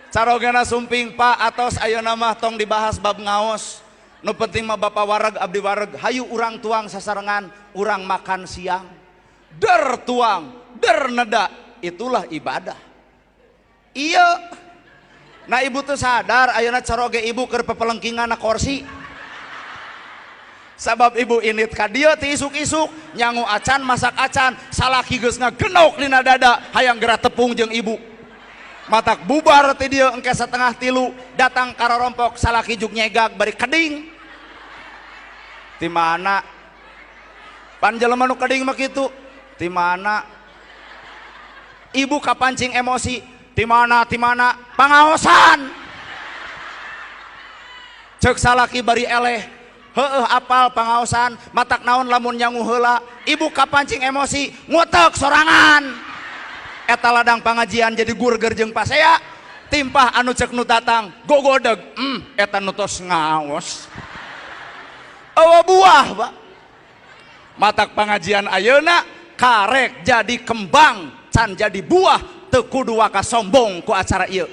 carogana sumping Pak atos ayeuna mah tong dibahas bab ngaos. Nu penting mah Bapak wareg abdi wareg, hayu urang tuang sasarengan, urang makan siang. Der tuang, der neda, itulah ibadah. Iya. Nah ibu tuh sadar ayeuna caroge ibu keur pepelengkingan kursi. Sabab ibu init ka dieu ti isuk-isuk nyangu acan masak acan, salaki geus ngagenauk dina dada hayang geura tepung jeung ibu. Matak bubar ti dieu engke setengah tilu datang kararompok salaki juk nyegag bari keding. Ti mana? Pan jelema nu keding mah kitu. Ti mana? Ibu kapancing emosi. Ti mana? Pangaosan. Ceuk salaki bari eleh. Heueuh apal pangaosan, matak naon lamun nyangu heula. Ibu kapancing emosi, ngutek sorangan. Eta ladang pangajian jadi gurger jeung pasea. Timpah anu cek nu datang, gogodeg. Eta nu tos ngaos. Eueuh buah, Pak. Matak pangajian ayeuna karek jadi kembang, can jadi buah, teu kudu waka sombong ku acara ieu.